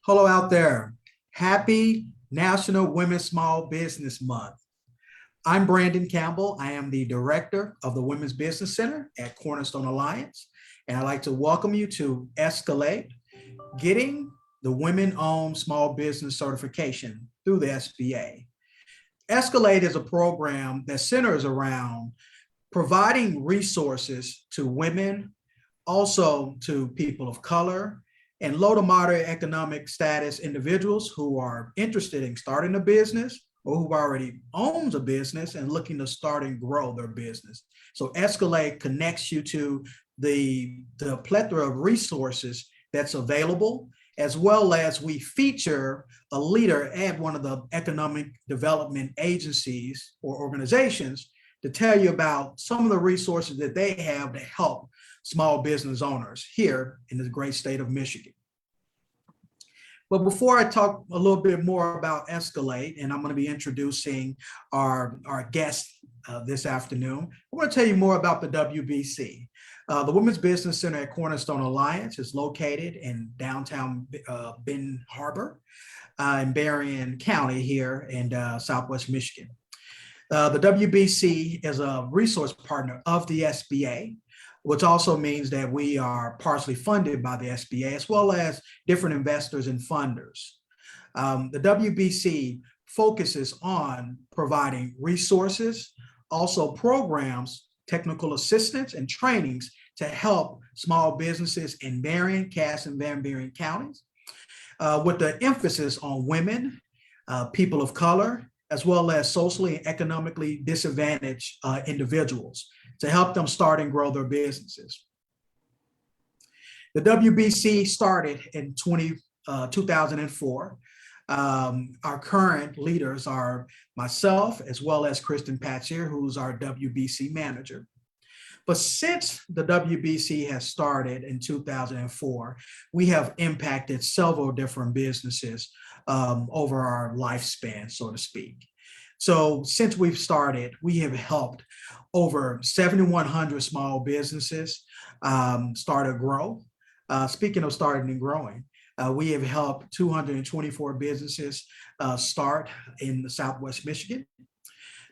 Hello out there. Happy National Women's Small Business Month. I'm Brandon Campbell. I am the director of the Women's Business Center at Cornerstone Alliance, and I'd like to welcome you to Escalate, getting the women-owned small business certification through the SBA. Escalate is a program that centers around providing resources to women, also to people of color, and low to moderate economic status individuals who are interested in starting a business or who already owns a business and looking to start and grow their business. So Escalate connects you to the plethora of resources that's available, as well as we feature a leader at one of the economic development agencies or organizations to tell you about some of the resources that they have to help small business owners here in the great state of Michigan. But before I talk a little bit more about Escalate, and I'm going to be introducing our guest this afternoon, I want to tell you more about the WBC. The Women's Business Center at Cornerstone Alliance is located in downtown Benton Harbor in Berrien County here in Southwest Michigan. The WBC is a resource partner of the SBA, which also means that we are partially funded by the SBA, as well as different investors and funders. The WBC focuses on providing resources, also programs, technical assistance, and trainings to help small businesses in Berrien, Cass, and Van Buren counties, with the emphasis on women, people of color, as well as socially and economically disadvantaged individuals to help them start and grow their businesses. The WBC started in 2004. Our current leaders are myself, as well as Kristen Patchier, who's our WBC manager. But since the WBC has started in 2004, we have impacted several different businesses over our lifespan, so to speak. So since we've started, we have helped over 7,100 small businesses start or grow. Speaking of starting and growing, we have helped 224 businesses start in the Southwest Michigan.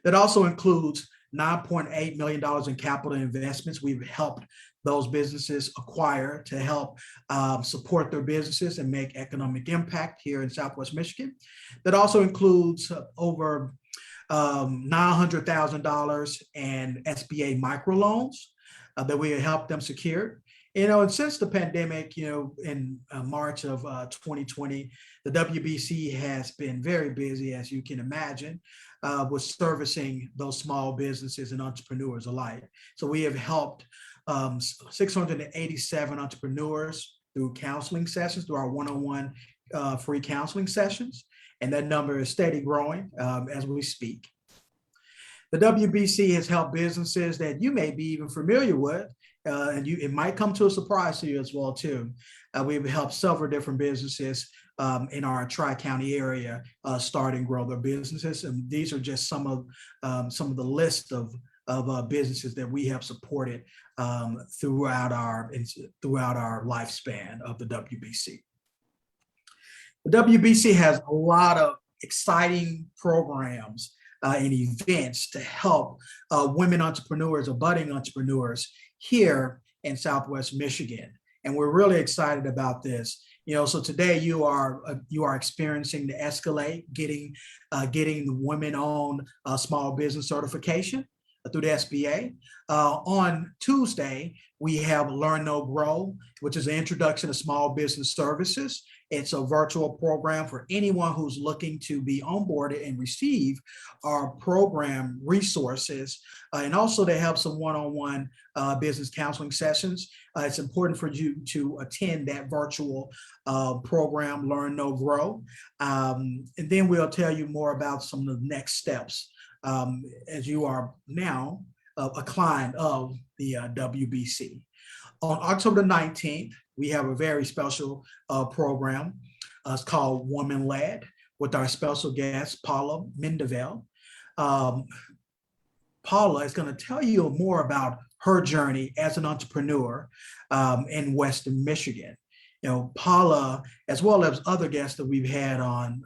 That also includes $9.8 million in capital investments we've helped those businesses acquire to help support their businesses and make economic impact here in Southwest Michigan. That also includes over $900,000 in SBA microloans that we have helped them secure. And since the pandemic, in March of 2020, the WBC has been very busy, as you can imagine, with servicing those small businesses and entrepreneurs alike. So we have helped 687 entrepreneurs through counseling sessions, through our one-on-one free counseling sessions. And that number is steady growing as we speak. The WBC has helped businesses that you may be even familiar with, and it might come to a surprise to you as well too. We've helped several different businesses in our Tri-County area start and grow their businesses, and these are just some of the list of businesses that we have supported throughout our lifespan of the WBC. The WBC has a lot of exciting programs and events to help women entrepreneurs or budding entrepreneurs here in Southwest Michigan. And we're really excited about this. So today you are experiencing the Escalate, getting the women-owned small business certification through the SBA. On Tuesday, we have Learn, Know, Grow, which is an introduction to small business services. It's a virtual program for anyone who's looking to be onboarded and receive our program resources, and also to have some one-on-one business counseling sessions. It's important for you to attend that virtual program, Learn, Know, Grow. And then we'll tell you more about some of the next steps as you are now a client of the WBC. On October 19th, we have a very special program. It's called Woman Led, with our special guest, Paula Mendeville. Paula is going to tell you more about her journey as an entrepreneur in Western Michigan. Paula, as well as other guests that we've had on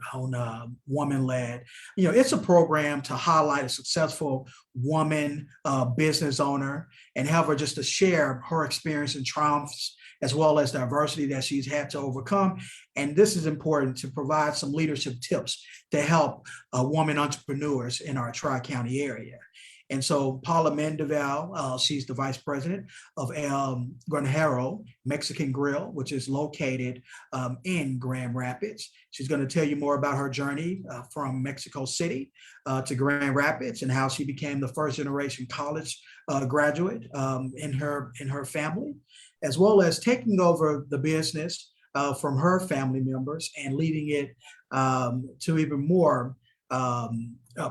Woman Led, it's a program to highlight a successful woman business owner and have her just to share her experience and triumphs, as well as the adversity that she's had to overcome. And this is important to provide some leadership tips to help women entrepreneurs in our Tri-County area. And so Paula Mendeval, she's the vice president of Granjero Mexican Grill, which is located in Grand Rapids. She's going to tell you more about her journey from Mexico City to Grand Rapids and how she became the first generation college graduate in her family, as well as taking over the business from her family members and leading it to even more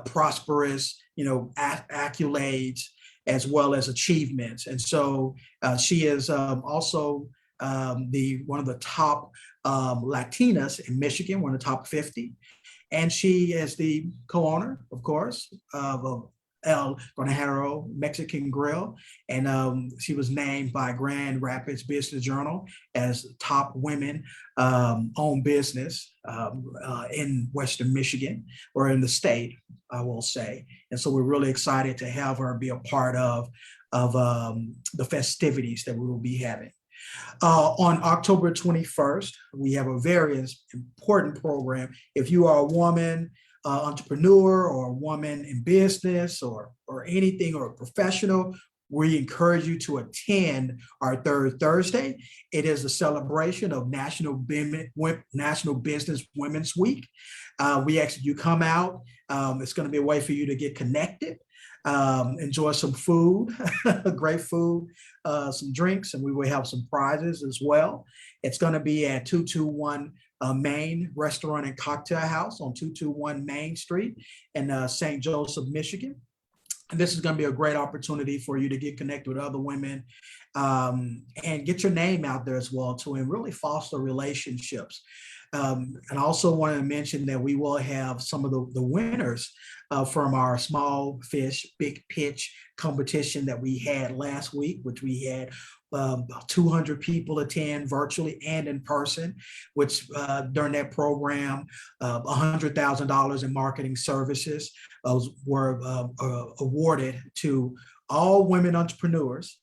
prosperous, accolades as well as achievements. And so she is also one of the top Latinas in Michigan, one of the top 50. And she is the co-owner, of course, of El Granjero Mexican Grill. And she was named by Grand Rapids Business Journal as top women owned business in Western Michigan, or in the state, I will say. And so we're really excited to have her be a part of the festivities that we will be having. On October 21st, we have a very important program. If you are a woman entrepreneur or a woman in business or anything, or a professional, we encourage you to attend our third Thursday. It is a celebration of National Business Women's Week. We ask you come out. It's going to be a way for you to get connected, enjoy some food, great food, some drinks, and we will have some prizes as well. It's going to be at 221 Main Restaurant and Cocktail House on 221 Main Street in St. Joseph, Michigan. And this is going to be a great opportunity for you to get connected with other women and get your name out there as well, to really foster relationships. And I also wanted to mention that we will have some of the winners from our Small Fish Big Pitch competition that we had last week, which we had 200 people attend virtually and in person, which during that program, $100,000 in marketing services were awarded to all women entrepreneurs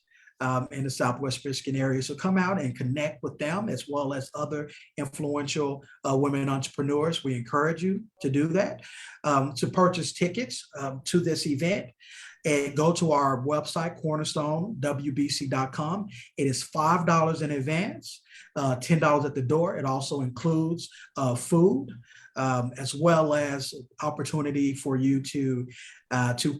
in the Southwest Michigan area. So come out and connect with them, as well as other influential women entrepreneurs. We encourage you to do that. To purchase tickets to this event, and go to our website, cornerstonewbc.com. It is $5 in advance, $10 at the door. It also includes food, as well as opportunity for you to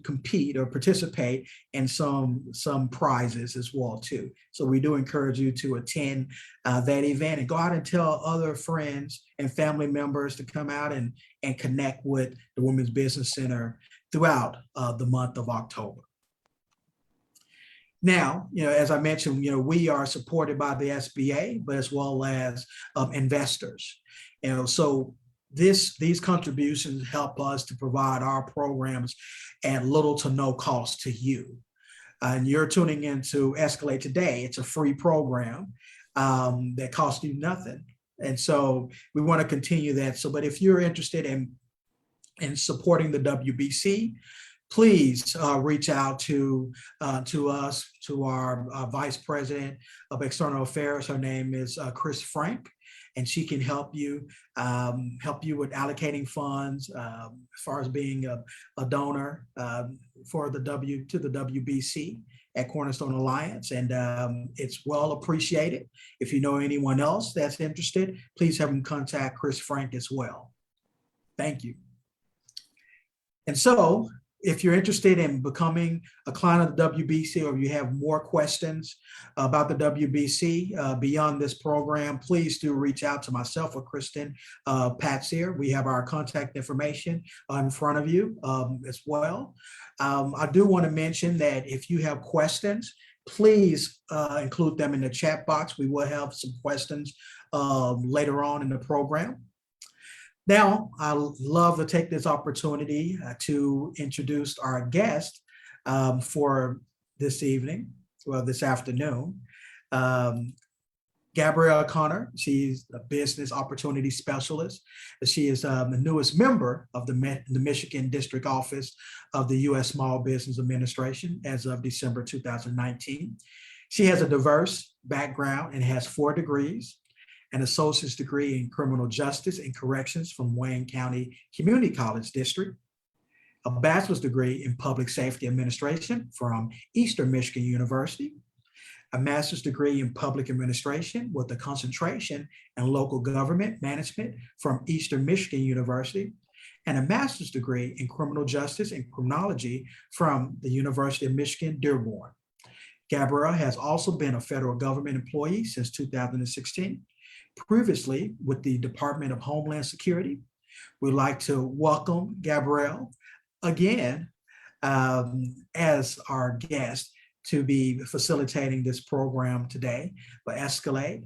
compete or participate in some prizes as well too. So we do encourage you to attend that event and go out and tell other friends and family members to come out and connect with the Women's Business Center throughout the month of October. Now, as I mentioned, we are supported by the SBA, but as well as investors. So these contributions help us to provide our programs at little to no cost to you. And you're tuning into Escalate today. It's a free program that costs you nothing. And so we want to continue that. So, but if you're interested in supporting the WBC, please reach out to us, to our Vice President of External Affairs. Her name is Chris Frank, and she can help you with allocating funds as far as being a donor for the WBC at Cornerstone Alliance, and it's well appreciated. If you know anyone else that's interested, please have them contact Chris Frank as well. Thank you. And so, if you're interested in becoming a client of the WBC, or you have more questions about the WBC beyond this program, please do reach out to myself or Kristen Patzier. We have our contact information in front of you as well. I do want to mention that if you have questions, please include them in the chat box. We will have some questions later on in the program. Now, I'd love to take this opportunity to introduce our guest for this evening, well, this afternoon. Gabrielle Connor, she's a business opportunity specialist. She is the newest member of the Michigan District Office of the U.S. Small Business Administration as of December 2019. She has a diverse background and has 4 degrees, an associate's degree in criminal justice and corrections from Wayne County Community College District, a bachelor's degree in public safety administration from Eastern Michigan University, a master's degree in public administration with a concentration in local government management from Eastern Michigan University, and a master's degree in criminal justice and criminology from the University of Michigan, Dearborn. Gabrielle has also been a federal government employee since 2016, previously with the Department of Homeland Security. We'd like to welcome Gabrielle again as our guest to be facilitating this program today for Escalate,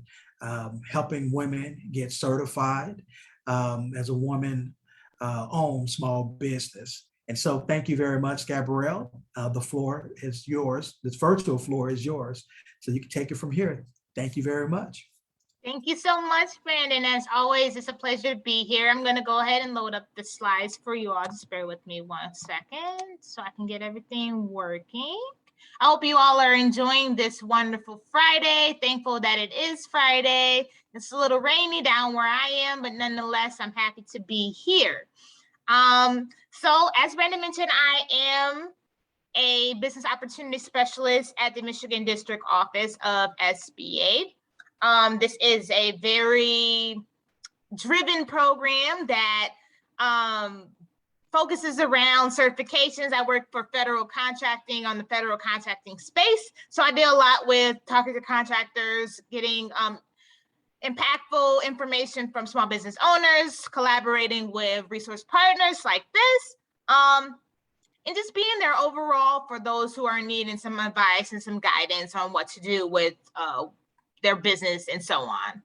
helping women get certified as a woman-owned small business. And so thank you very much, Gabrielle. The floor is yours. This virtual floor is yours. So you can take it from here. Thank you very much. Thank you so much, Brandon. As always, it's a pleasure to be here. I'm going to go ahead and load up the slides for you all. Just bear with me 1 second so I can get everything working. I hope you all are enjoying this wonderful Friday. Thankful that it is Friday. It's a little rainy down where I am, but nonetheless, I'm happy to be here. So as Brandon mentioned, I am a business opportunity specialist at the Michigan District Office of SBA. This is a very driven program that focuses around certifications. I work for federal contracting on the federal contracting space. So I deal a lot with talking to contractors, getting impactful information from small business owners, collaborating with resource partners like this, and just being there overall for those who are needing some advice and some guidance on what to do with their business and so on.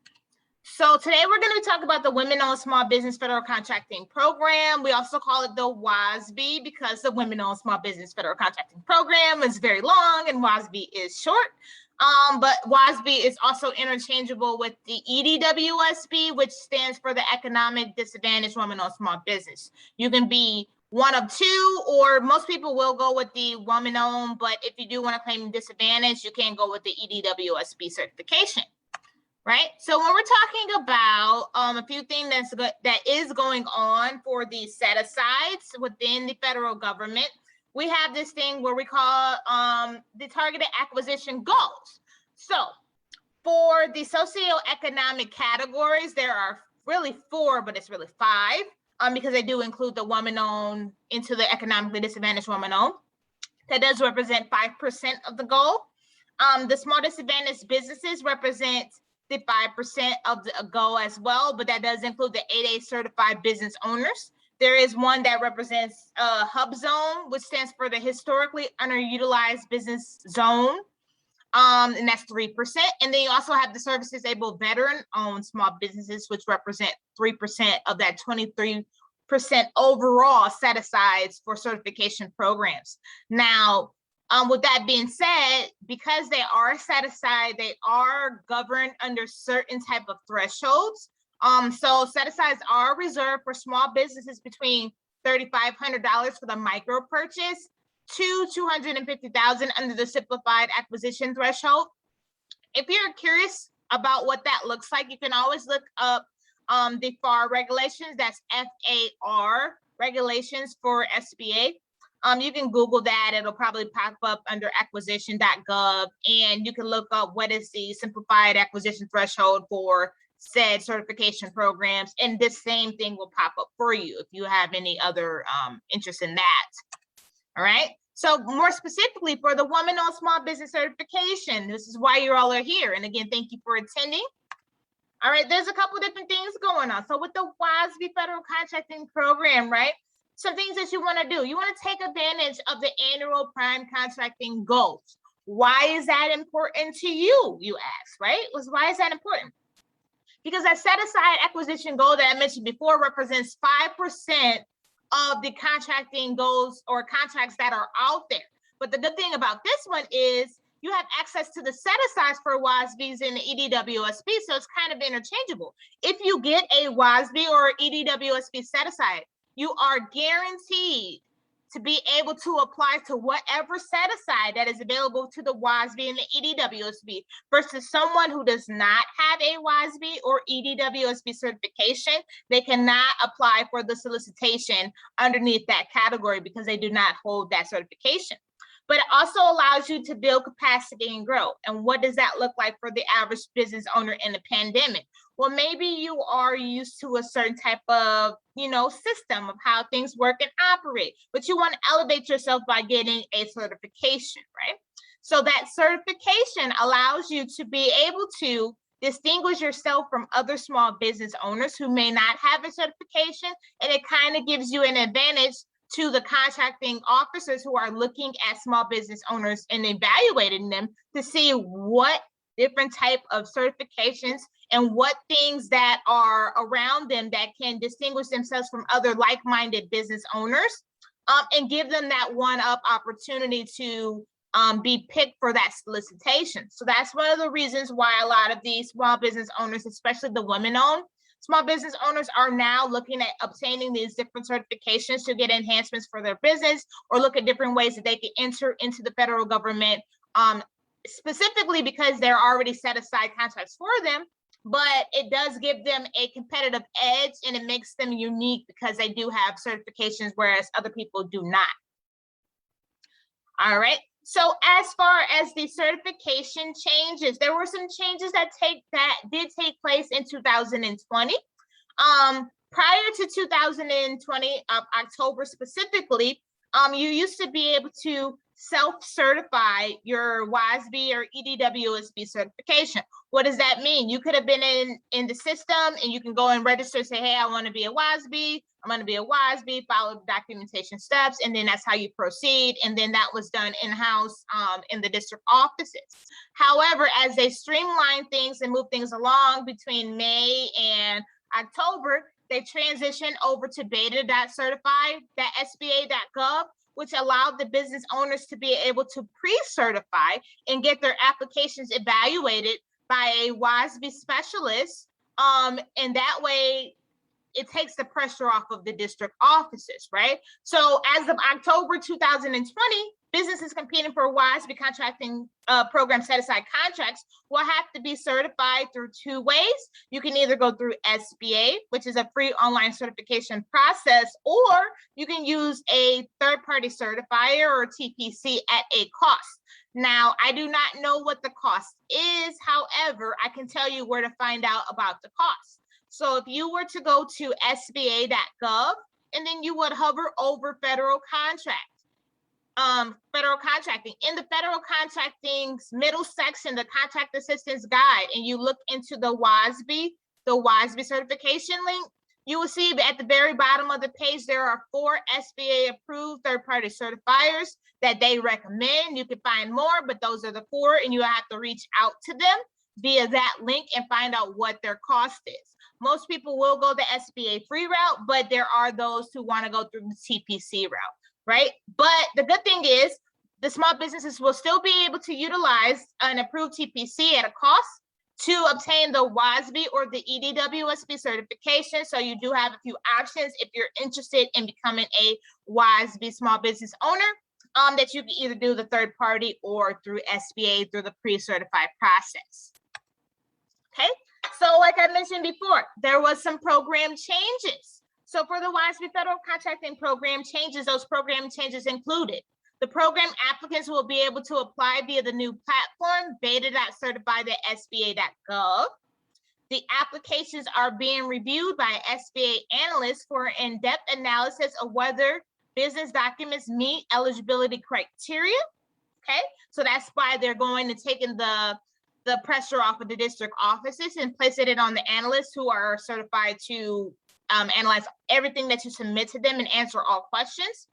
So today we're going to talk about the Women-Owned Small Business Federal Contracting Program. We also call it the WOSB because the Women-Owned Small Business Federal Contracting Program is very long and WOSB is short. But WOSB is also interchangeable with the EDWOSB, which stands for the Economic Disadvantaged Women-Owned Small Business. You can be one of 2, or most people will go with the woman-owned, but if you do want to claim disadvantage, you can go with the EDWOSB certification. Right. So when we're talking about a few things that is going on for the set asides within the federal government, we have this thing where we call the targeted acquisition goals. So for the socioeconomic categories, there are really 4, but it's really 5 because they do include the woman-owned into the economically disadvantaged woman-owned. That does represent 5% of the goal. The small disadvantaged businesses represent the 5% of the goal as well, but that does include the 8A certified business owners. There is one that represents HUB zone, which stands for the historically underutilized business zone, and that's 3%. And then you also have the service disabled veteran-owned small businesses, which represent 3% of that 23% overall set-asides for certification programs. Now, with that being said, because they are set aside, they are governed under certain type of thresholds. So set-asides are reserved for small businesses between $3,500 for the micro purchase to $250,000 under the simplified acquisition threshold. If you're curious about what that looks like, you can always look up the FAR regulations. That's FAR regulations for SBA. You can Google that. It'll probably pop up under acquisition.gov, and you can look up what is the simplified acquisition threshold for said certification programs, and this same thing will pop up for you if you have any other interest in that. All right. So more specifically for the woman-owned small business certification, this is why you all are here. And again, thank you for attending. All right, there's a couple different things going on. So with the WOSB Federal Contracting Program, right? Some things that you want to do. You want to take advantage of the annual prime contracting goals. Why is that important to you, you ask, right? Why is that important? Because that set-aside acquisition goal that I mentioned before represents 5% of the contracting goals or contracts that are out there. But the good thing about this one is you have access to the set-asides for WOSBs and the EDWOSB, so it's kind of interchangeable. If you get a WOSB or EDWOSB set-aside, you are guaranteed to be able to apply to whatever set-aside that is available to the WOSB and the EDWOSB versus someone who does not have a WOSB or EDWOSB certification. They cannot apply for the solicitation underneath that category because they do not hold that certification. But it also allows you to build capacity and grow. And what does that look like for the average business owner in the pandemic? Well, maybe you are used to a certain type of, system of how things work and operate, but you want to elevate yourself by getting a certification, right? So that certification allows you to be able to distinguish yourself from other small business owners who may not have a certification, and it kind of gives you an advantage to the contracting officers who are looking at small business owners and evaluating them to see what different type of certifications and what things that are around them that can distinguish themselves from other like-minded business owners, and give them that one-up opportunity to be picked for that solicitation. So that's one of the reasons why a lot of these small business owners, especially the women-owned small business owners, are now looking at obtaining these different certifications to get enhancements for their business or look at different ways that they can enter into the federal government, specifically because they're already set aside contracts for them, but it does give them a competitive edge and it makes them unique because they do have certifications, whereas other people do not. All right. So as far as the certification changes, there were some changes that did take place in 2020. Prior to 2020, October specifically, you used to be able to self-certify your WOSB or EDWOSB certification. What does that mean? You could have been in the system and you can go and register and say, hey, I want to be a WOSB. I'm going to be a WOSB, follow the documentation steps, and then that's how you proceed. And then that was done in-house in the district offices. However, as they streamline things and move things along between May and October, they transitioned over to beta.certify.sba.gov, which allowed the business owners to be able to pre-certify and get their applications evaluated by a WOSB specialist. And that way, it takes the pressure off of the district offices, right? So as of October 2020, businesses competing for WOSB contracting program set-aside contracts will have to be certified through two ways. You can either go through SBA, which is a free online certification process, or you can use a third-party certifier or TPC at a cost. Now, I do not know what the cost is. However, I can tell you where to find out about the cost. So if you were to go to SBA.gov, and then you would hover over federal contracting. In the federal contracting's middle section, the contract assistance guide, and you look into the WOSB certification link, you will see at the very bottom of the page, there are 4 SBA approved third-party certifiers that they recommend. You can find more, but those are the 4, and you have to reach out to them via that link and find out what their cost is. Most people will go the SBA free route, but there are those who want to go through the TPC route, right? But the good thing is the small businesses will still be able to utilize an approved TPC at a cost to obtain the WOSB or the EDWOSB certification. So you do have a few options if you're interested in becoming a WOSB small business owner, that you can either do the third party or through SBA through the pre-certified process. Okay, so like I mentioned before, there was some program changes. So for the WOSB Federal Contracting Program changes, those program changes included: the program applicants will be able to apply via the new platform, beta.certify.sba.gov. The applications are being reviewed by SBA analysts for in-depth analysis of whether business documents meet eligibility criteria. Okay, so that's why they're going to take in the pressure off of the district offices and placing it on the analysts who are certified to analyze everything that you submit to them and answer all questions.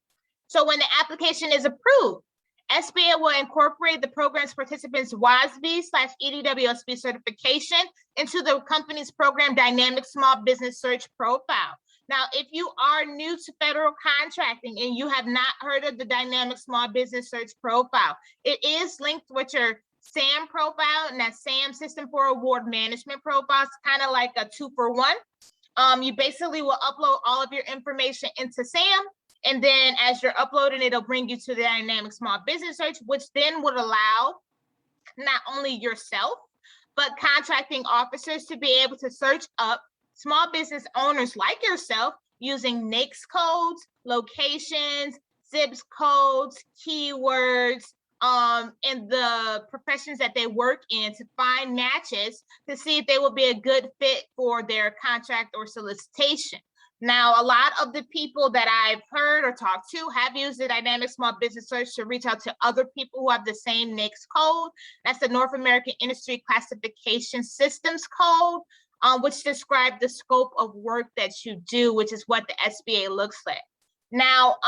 So when the application is approved, SBA will incorporate the program's participants' WOSB/EDWOSB certification into the company's program dynamic small business search profile. Now, if you are new to federal contracting and you have not heard of the Dynamic Small Business Search Profile, it is linked with your SAM profile, and that SAM System for Award Management profile is kind of like a 2-for-1. You basically will upload all of your information into SAM, and then as you're uploading, it'll bring you to the Dynamic Small Business Search, which then would allow not only yourself, but contracting officers to be able to search up small business owners like yourself using NAICS codes, locations, ZIPS codes, keywords, and the professions that they work in to find matches to see if they will be a good fit for their contract or solicitation. Now, a lot of the people that I've heard or talked to have used the Dynamic Small Business Search to reach out to other people who have the same NAICS code. That's the North American Industry Classification Systems Code, which describes the scope of work that you do, which is what the SBA looks like. Now,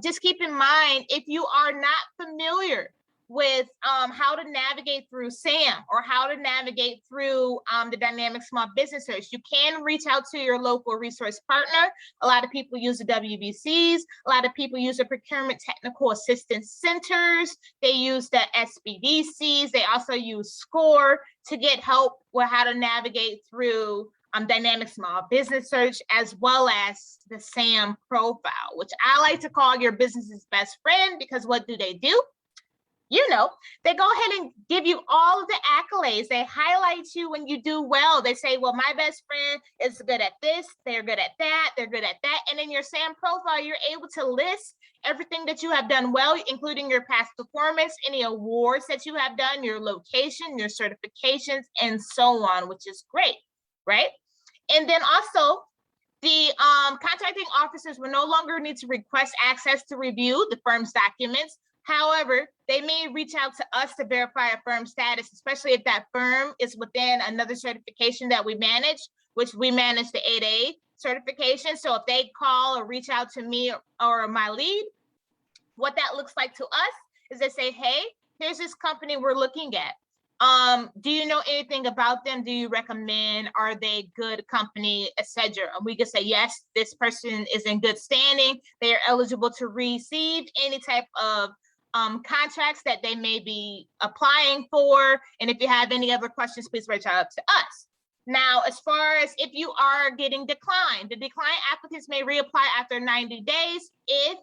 just keep in mind, if you are not familiar with how to navigate through SAM or how to navigate through the Dynamic Small Business Search, you can reach out to your local resource partner. A lot of people use the WBCs. A lot of people use the Procurement Technical Assistance Centers. They use the SBDCs. They also use SCORE to get help with how to navigate through Dynamic Small Business Search, as well as the SAM profile, which I like to call your business's best friend, because what do? You know, they go ahead and give you all of the accolades. They highlight you when you do well. They say, well, my best friend is good at this, they're good at that, they're good at that. And in your SAM profile, you're able to list everything that you have done well, including your past performance, any awards that you have done, your location, your certifications, and so on, which is great, right? And then also, the contracting officers will no longer need to request access to review the firm's documents. However, they may reach out to us to verify a firm status, especially if that firm is within another certification that we manage, which we manage the 8A certification. So if they call or reach out to me or my lead, what that looks like to us is they say, hey, here's this company we're looking at. Do you know anything about them? Do you recommend? Are they a good company, etc.? And we can say, yes, this person is in good standing. They are eligible to receive any type of contracts that they may be applying for. And if you have any other questions, please reach out to us. Now, as far as if you are getting declined, the declined applicants may reapply after 90 days if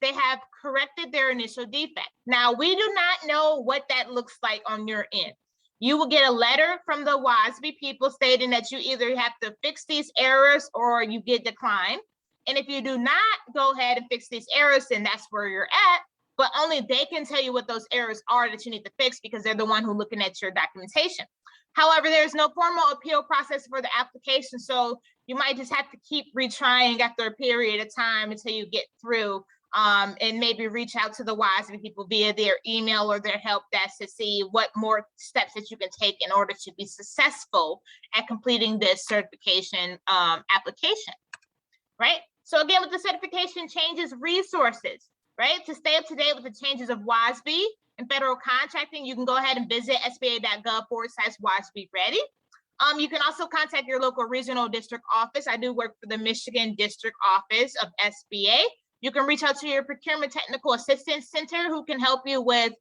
they have corrected their initial defect. Now, we do not know what that looks like on your end. You will get a letter from the WOSB people stating that you either have to fix these errors or you get declined. And if you do not go ahead and fix these errors, then that's where you're at. But only they can tell you what those errors are that you need to fix, because they're the one who's looking at your documentation. However, there's no formal appeal process for the application, so you might just have to keep retrying after a period of time until you get through, and maybe reach out to the WOSB people via their email or their help desk to see what more steps that you can take in order to be successful at completing this certification application, right? So again, with the certification changes resources, right? To stay up to date with the changes of WOSB and federal contracting, you can go ahead and visit sba.gov/WOSB ready. You can also contact your local regional district office. I do work for the Michigan District Office of SBA. You can reach out to your Procurement Technical Assistance Center, who can help you with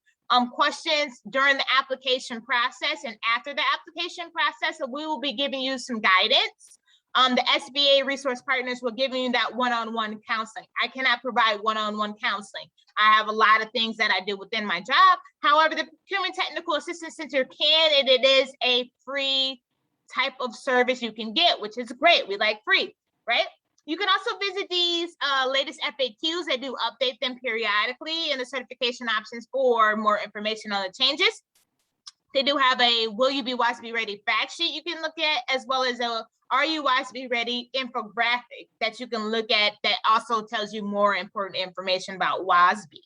questions during the application process and after the application process. So we will be giving you some guidance. The SBA resource partners will give you that one-on-one counseling. I cannot provide one-on-one counseling. I have a lot of things that I do within my job. However, the Procurement Technical Assistance Center can, and it is a free type of service you can get, which is great. We like free, right? You can also visit these latest FAQs. They do update them periodically, and the certification options for more information on the changes. They do have a Will You Be WOSB Ready fact sheet you can look at, as well as a Are You WOSB Ready infographic that you can look at that also tells you more important information about WOSB.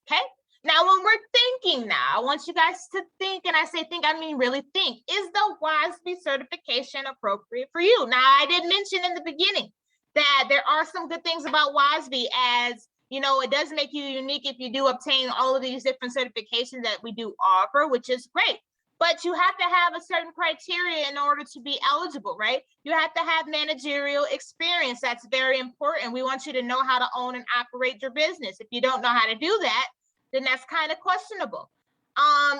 Okay, now when we're thinking now, I want you guys to think, and I say think, I mean really think, is the WOSB certification appropriate for you? Now, I did mention in the beginning that there are some good things about WOSB, as you know, it does make you unique if you do obtain all of these different certifications that we do offer, which is great. But you have to have a certain criteria in order to be eligible, right? You have to have managerial experience. That's very important. We want you to know how to own and operate your business. If you don't know how to do that, then that's kind of questionable.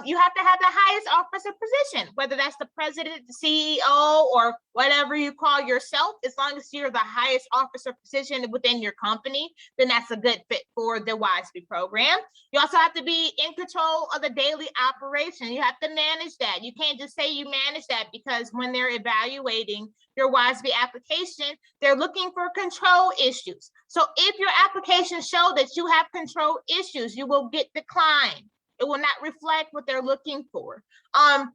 You have to have the highest officer position, whether that's the president, the CEO, or whatever you call yourself. As long as you're the highest officer position within your company, then that's a good fit for the WOSB program. You also have to be in control of the daily operation. You have to manage that. You can't just say you manage that, because when they're evaluating your WOSB application, they're looking for control issues. So if your application shows that you have control issues, you will get declined. It will not reflect what they're looking for.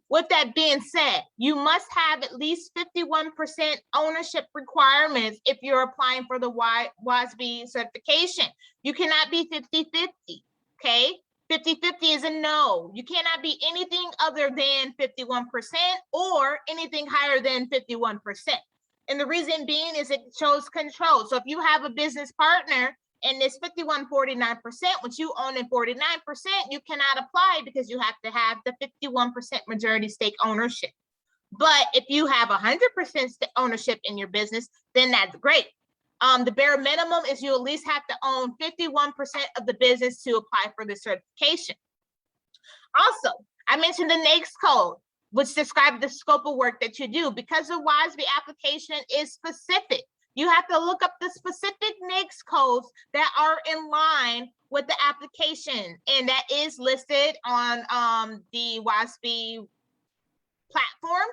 With that being said, you must have at least 51% ownership requirements if you're applying for the WOSB certification. You cannot be 50-50, okay? 50-50 is a no. You cannot be anything other than 51% or anything higher than 51%. And the reason being is it shows control. So if you have a business partner and it's 51-49%, which you own in 49%, you cannot apply because you have to have the 51% majority stake ownership. But if you have 100% ownership in your business, then that's great. The bare minimum is you at least have to own 51% of the business to apply for the certification. Also, I mentioned the NAICS code, which describes the scope of work that you do. Because the WOSB application is specific, you have to look up the specific NAICS codes that are in line with the application, and that is listed on the WOSB platform.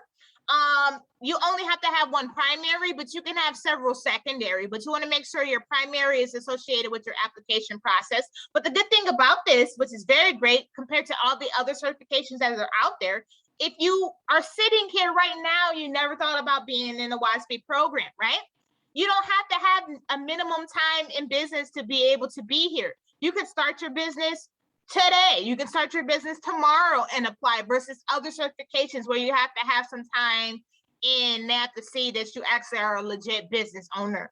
You only have to have one primary, but you can have several secondary, but you want to make sure your primary is associated with your application process. But the good thing about this, which is very great compared to all the other certifications that are out there, if you are sitting here right now, you never thought about being in the WOSB program, right? You don't have to have a minimum time in business to be able to be here. You can start your business today. You can start your business tomorrow and apply, versus other certifications where you have to have some time and they have to see that you actually are a legit business owner.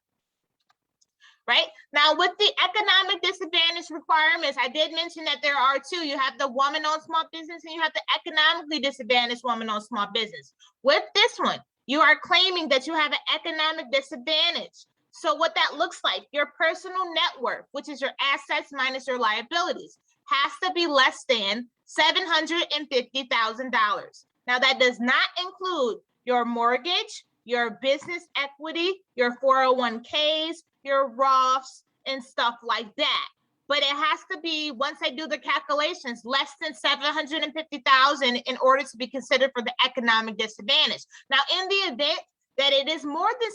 Right? Now, with the economic disadvantage requirements, I did mention that there are two. You have the woman-owned small business and you have the economically disadvantaged woman-owned small business. With this one, you are claiming that you have an economic disadvantage. So what that looks like, your personal net worth, which is your assets minus your liabilities, has to be less than $750,000. Now, that does not include your mortgage, your business equity, your 401ks, your Roths, and stuff like that. But it has to be, once I do the calculations, less than $750,000 in order to be considered for the economic disadvantage. Now, in the event that it is more than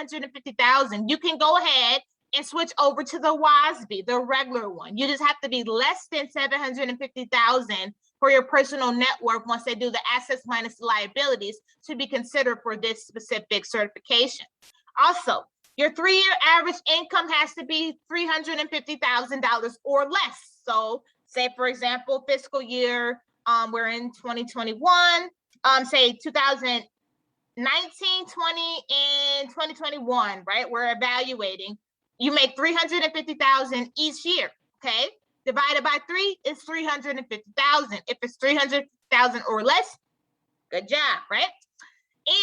$750,000, you can go ahead and switch over to the WOSB, the regular one. You just have to be less than $750,000 for your personal net worth once they do the assets minus the liabilities to be considered for this specific certification. Also, your 3-year average income has to be $350,000 or less. So say, for example, fiscal year, we're in 2021, say 2019, 20, and 2021, right? We're evaluating. You make $350,000 each year, okay? Divided by 3 is $350,000. If it's $300,000 or less, good job, right?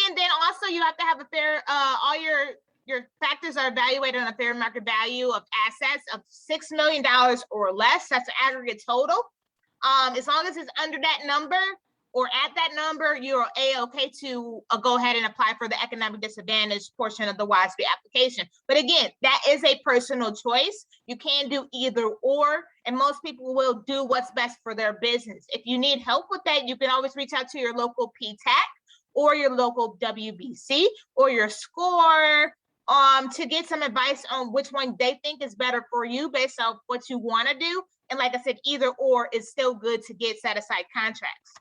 And then also you have to have a fair, all your factors are evaluated on a fair market value of assets of $6 million or less. That's the aggregate total. As long as it's under that number or at that number, you're okay to go ahead and apply for the economic disadvantage portion of the WOSB application. But again, that is a personal choice. You can do either or, and most people will do what's best for their business. If you need help with that, you can always reach out to your local PTAC or your local WBC or your SCORE to get some advice on which one they think is better for you based on what you want to do. And like I said, either or is still good to get set aside contracts.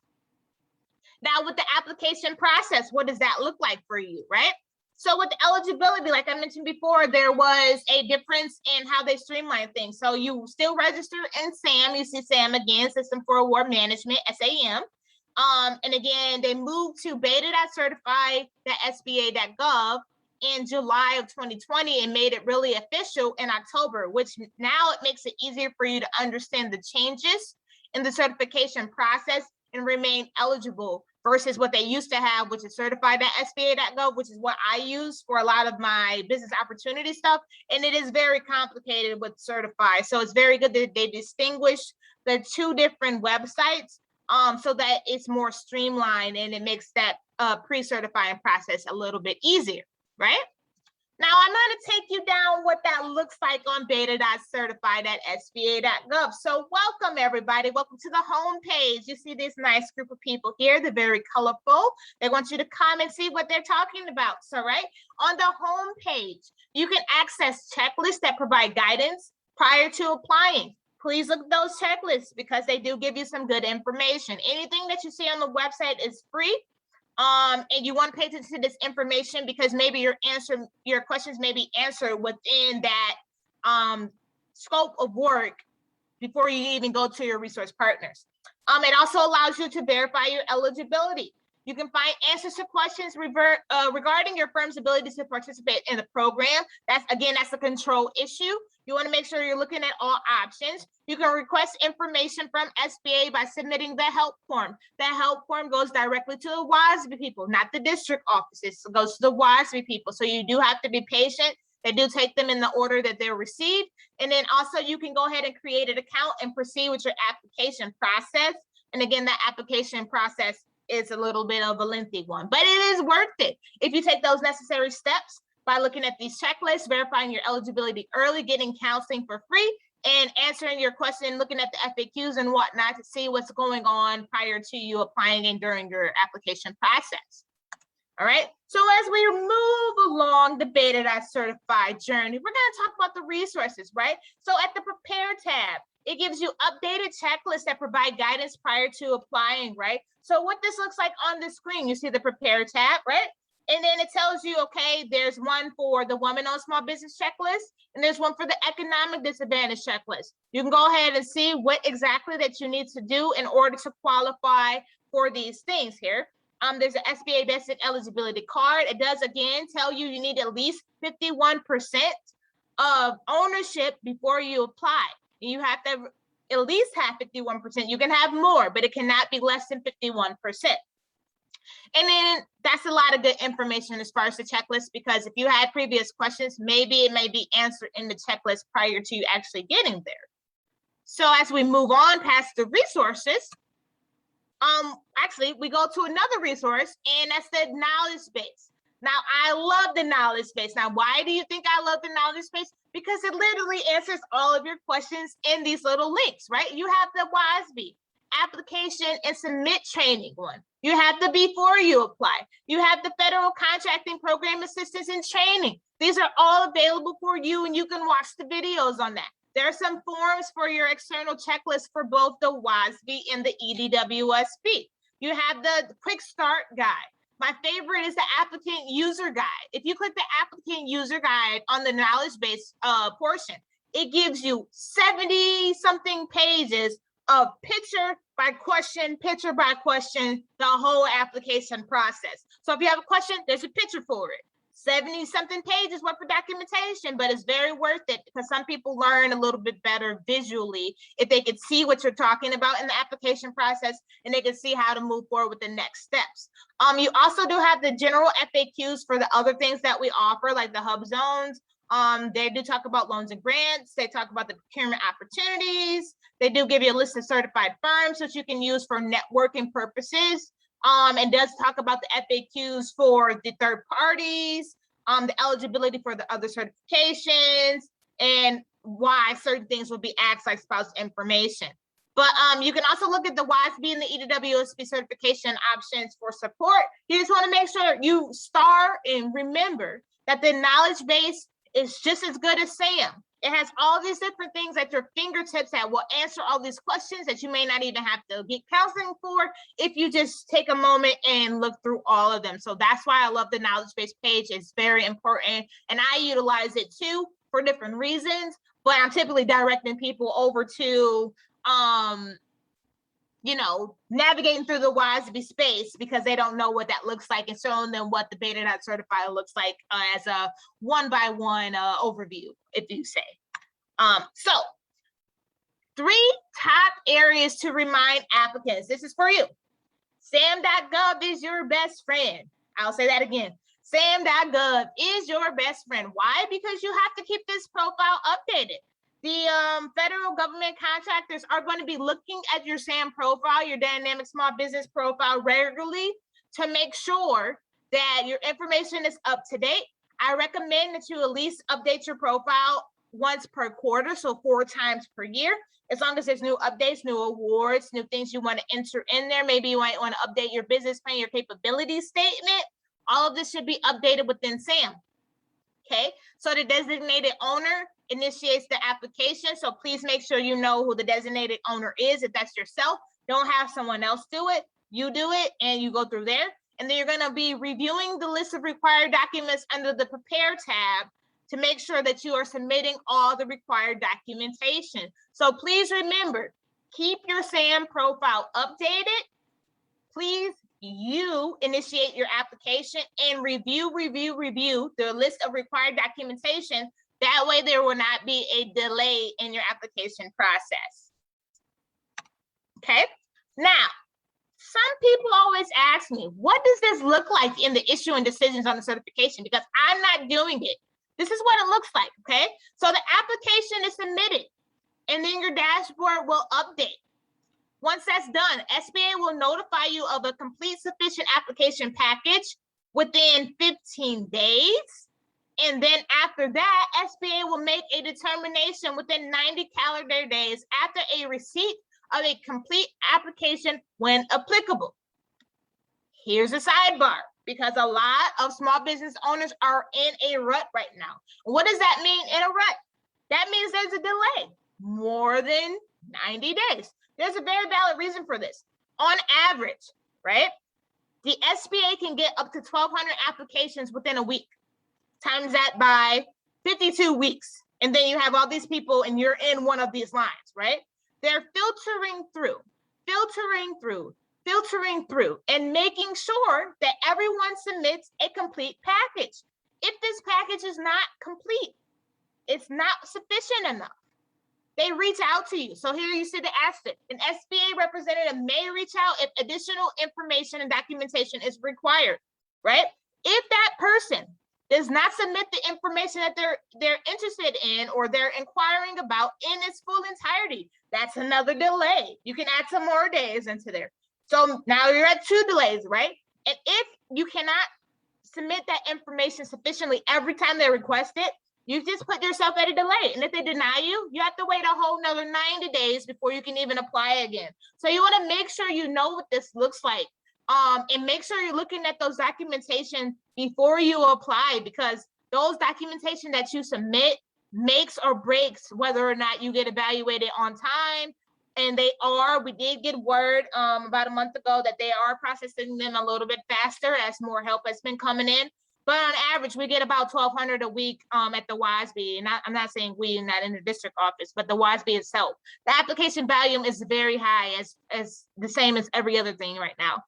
Now, with the application process, what does that look like for you, right? So with the eligibility, like I mentioned before, there was a difference in how they streamline things. So you still register in SAM. You see SAM again, System for Award Management, SAM. And again, they moved to beta.certify.sba.gov in July of 2020 and made it really official in October, which now it makes it easier for you to understand the changes in the certification process and remain eligible versus what they used to have, which is certified.sba.gov, which is what I use for a lot of my business opportunity stuff. And it is very complicated with certified. So it's very good that they distinguish the two different websites so that it's more streamlined and it makes that pre-certifying process a little bit easier, right? Now I'm going to take you down what that looks like on beta.certified.sba.gov. So welcome everybody. Welcome to the home page. You see this nice group of people here. They're very colorful. They want you to come and see what they're talking about. So right on the home page, you can access checklists that provide guidance prior to applying. Please look at those checklists because they do give you some good information. Anything that you see on the website is free. And you want to pay attention to this information because maybe your questions may be answered within that scope of work before you even go to your resource partners. It also allows you to verify your eligibility. You can find answers to questions regarding your firm's ability to participate in the program. That's a control issue. You want to make sure you're looking at all options. You can request information from SBA by submitting the help form. The help form goes directly to the WOSB people, not the district offices. It goes to the WOSB people. So you do have to be patient. They do take them in the order that they're received. And then also you can go ahead and create an account and proceed with your application process. And again, that application process is a little bit of a lengthy one, but it is worth it if you take those necessary steps by looking at these checklists, verifying your eligibility early, getting counseling for free, and answering your question, looking at the FAQs and whatnot to see what's going on prior to you applying and during your application process. All right, so as we move along the beta.certified journey, we're going to talk about the resources, right? So at the Prepare tab, it gives you updated checklists that provide guidance prior to applying, right? So what this looks like on the screen, you see the Prepare tab, right? And then it tells you, okay, there's one for the Women-Owned Small Business Checklist, and there's one for the Economic Disadvantaged Checklist. You can go ahead and see what exactly that you need to do in order to qualify for these things here. There's an SBA Basic Eligibility Card. It does, again, tell you need at least 51% of ownership before you apply. You have to at least have 51%. You can have more, but it cannot be less than 51%. And then that's a lot of good information as far as the checklist, because if you had previous questions, maybe it may be answered in the checklist prior to you actually getting there. So as we move on past the resources, actually we go to another resource, and that's the knowledge base. Now, I love the knowledge base. Now, why do you think I love the knowledge base? Because it literally answers all of your questions in these little links, right? You have the WOSB application and submit training one. You have the before you apply. You have the Federal Contracting Program assistance and training. These are all available for you, and you can watch the videos on that. There are some forms for your external checklist for both the WOSB and the EDWOSB. You have the quick start guide. My favorite is the applicant user guide. If you click the applicant user guide on the knowledge base portion, it gives you 70 something pages of picture by question, the whole application process. So if you have a question, there's a picture for it. 70 something pages worth of documentation, but it's very worth it because some people learn a little bit better visually if they could see what you're talking about in the application process, and they can see how to move forward with the next steps. You also do have the general FAQs for the other things that we offer, like the hub zones. They do talk about loans and grants. They talk about the procurement opportunities. They do give you a list of certified firms which you can use for networking purposes. And does talk about the FAQs for the third parties, the eligibility for the other certifications, and why certain things will be asked, like spouse information. But you can also look at the WOSB and the EDWOSB certification options for support. You just want to make sure you star and remember that the knowledge base is just as good as SAM. It has all these different things at your fingertips that will answer all these questions that you may not even have to get counseling for if you just take a moment and look through all of them. So that's why I love the knowledge base page. It's very important, and I utilize it too for different reasons, but I'm typically directing people over to navigating through the WOSB space because they don't know what that looks like, and showing them what the beta.certified looks like as a one-by-one overview, if you say. So 3 top areas to remind applicants. This is for you. SAM.gov is your best friend. I'll say that again. SAM.gov is your best friend. Why? Because you have to keep this profile updated. The federal government contractors are going to be looking at your SAM profile, your dynamic small business profile regularly to make sure that your information is up to date. I recommend that you at least update your profile once per quarter, so 4 times per year. As long as there's new updates, new awards, new things you want to enter in there. Maybe you might want to update your business plan, your capability statement. All of this should be updated within SAM. Okay, so the designated owner initiates the application. So please make sure you know who the designated owner is. If that's yourself, don't have someone else do it. You do it and you go through there. And then you're going to be reviewing the list of required documents under the Prepare tab to make sure that you are submitting all the required documentation. So please remember, keep your SAM profile updated. Please, you initiate your application and review the list of required documentation. That way there will not be a delay in your application process. Okay, now, some people always ask me, what does this look like in the issuing decisions on the certification? Because I'm not doing it. This is what it looks like, okay? So the application is submitted and then your dashboard will update. Once that's done, SBA will notify you of a complete sufficient application package within 15 days. And then after that, SBA will make a determination within 90 calendar days after a receipt of a complete application when applicable. Here's a sidebar, because a lot of small business owners are in a rut right now. What does that mean in a rut? That means there's a delay, more than 90 days. There's a very valid reason for this. On average, right, the SBA can get up to 1,200 applications within a week. Times that by 52 weeks. And then you have all these people and you're in one of these lines, right? They're filtering through, and making sure that everyone submits a complete package. If this package is not complete, it's not sufficient enough, they reach out to you. So here you see the asterisk. An SBA representative may reach out if additional information and documentation is required, right? If that person does not submit the information that they're interested in or they're inquiring about in its full entirety, that's another delay. You can add some more days into there. So now you're at 2 delays, right? And if you cannot submit that information sufficiently every time they request it, you just put yourself at a delay. And if they deny you, you have to wait a whole another 90 days before you can even apply again. So you want to make sure you know what this looks like. And make sure you're looking at those documentation before you apply, because those documentation that you submit makes or breaks whether or not you get evaluated on time. And they are, we did get word about a month ago that they are processing them a little bit faster as more help has been coming in. But on average, we get about 1,200 a week at the WOSB. And I'm not saying we, not in the district office, but the WOSB itself. The application volume is very high, as the same as every other thing right now.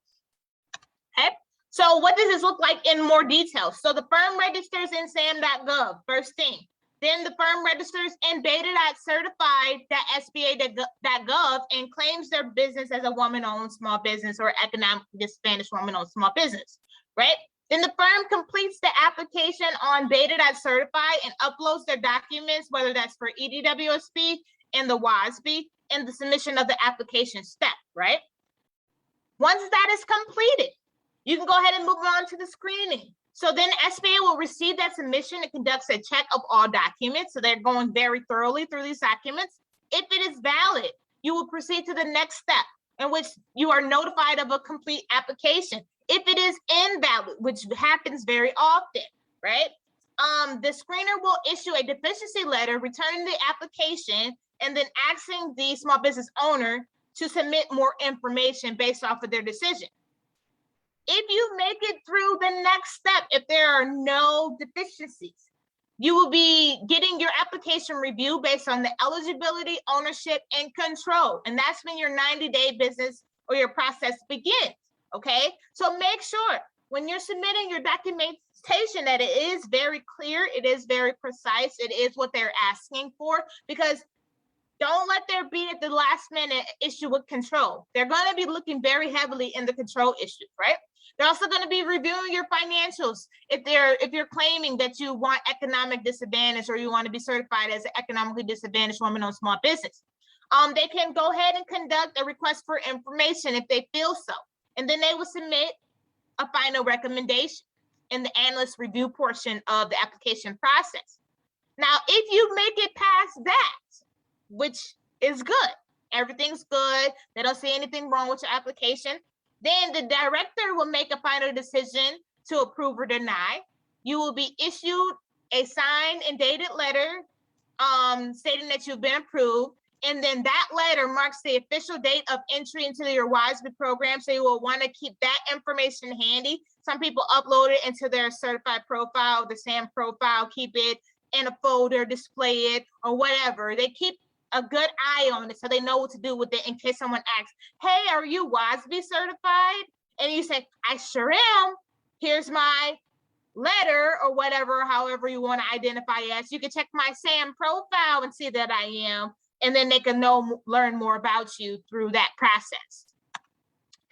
Okay, so what does this look like in more detail? So the firm registers in SAM.gov, first thing. Then the firm registers in beta.certified.sba.gov and claims their business as a woman-owned small business or economically disadvantaged woman-owned small business, right? Then the firm completes the application on beta.certified and uploads their documents, whether that's for EDWOSB and the WOSB, and the submission of the application step, right? Once that is completed, you can go ahead and move on to the screening. So then SBA will receive that submission and conducts a check of all documents. So they're going very thoroughly through these documents. If it is valid, you will proceed to the next step, in which you are notified of a complete application. If it is invalid, which happens very often, right? The screener will issue a deficiency letter returning the application and then asking the small business owner to submit more information based off of their decision. If you make it through the next step, if there are no deficiencies, you will be getting your application review based on the eligibility, ownership, and control. And that's when your 90-day business or your process begins, okay? So make sure when you're submitting your documentation that it is very clear, it is very precise, it is what they're asking for, because Don't let there be at the last minute issue with control. They're going to be looking very heavily in the control issues, right? They're also going to be reviewing your financials. If you're claiming that you want economic disadvantage or you want to be certified as an economically disadvantaged woman-owned small business, they can go ahead and conduct a request for information if they feel so, and then they will submit a final recommendation in the analyst review portion of the application process. Now, if you make it past that, which is good, everything's good, they don't see anything wrong with your application, then the director will make a final decision to approve or deny. You will be issued a signed and dated letter stating that you've been approved. And then that letter marks the official date of entry into your WOSB program. So you will want to keep that information handy. Some people upload it into their certified profile, the SAM profile, keep it in a folder, display it, or whatever. They keep a good eye on it so they know what to do with it in case someone asks, hey, are you WOSB certified? And you say, I sure am. Here's my letter or whatever, however you want to identify as. You can check my SAM profile and see that I am. And then they can learn more about you through that process.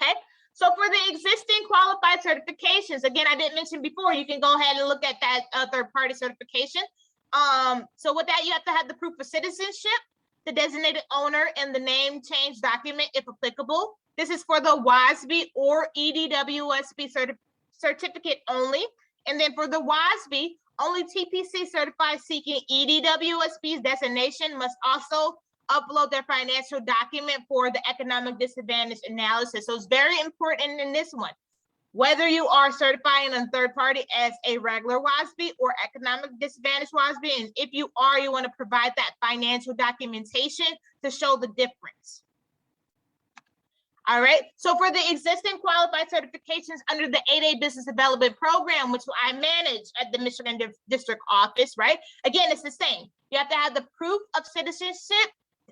Okay. So for the existing qualified certifications, again, I didn't mention before, you can go ahead and look at that third-party certification. So with that, you have to have the proof of citizenship, the designated owner, and the name change document if applicable. This is for the WOSB or EDWOSB certificate only. And then for the WOSB, only TPC certified seeking EDWOSB's designation must also upload their financial document for the economic disadvantage analysis. So it's very important in this one, whether you are certifying on third party as a regular WOSB or economic disadvantage WOSB. And if you are, you want to provide that financial documentation to show the difference. All right, so for the existing qualified certifications under the 8A Business Development Program, which I manage at the Michigan District Office, right? Again, it's the same. You have to have the proof of citizenship,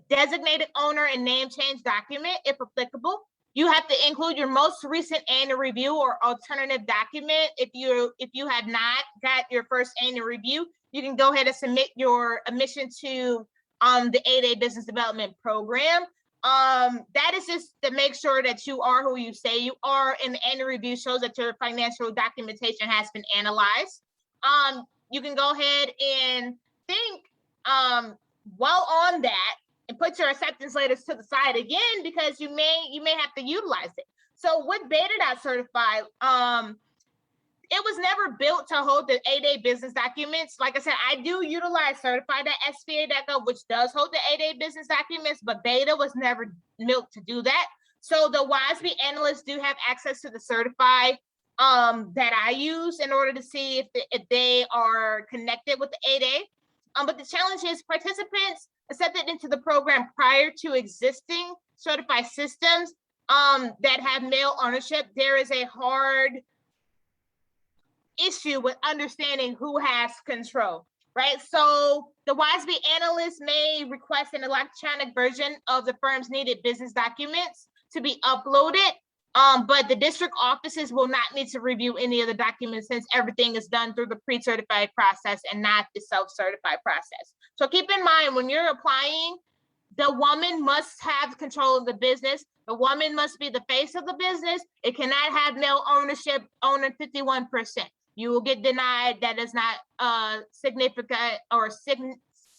designated owner, and name change document, if applicable. You have to include your most recent annual review or alternative document. If you have not got your first annual review, you can go ahead and submit your admission to the 8A Business Development Program. That is just to make sure that you are who you say you are, and the annual review shows that your financial documentation has been analyzed. You can go ahead and think while on that and put your acceptance letters to the side again, because you may have to utilize it. So with Beta.Certify, it was never built to hold the 8A business documents. Like I said, I do utilize certified.sba.gov, which does hold the 8A business documents, but Beta was never built to do that. So the WOSB analysts do have access to the certified that I use in order to see if they are connected with the 8A. But the challenge is participants accepted into the program prior to existing certified systems that have male ownership. There is a hard issue with understanding who has control, right? So the WOSB analyst may request an electronic version of the firm's needed business documents to be uploaded, but the district offices will not need to review any of the documents since everything is done through the pre-certified process and not the self-certified process. So keep in mind, when you're applying, the woman must have control of the business. The woman must be the face of the business. It cannot have male ownership, owning 51%. You will get denied. That is not significant or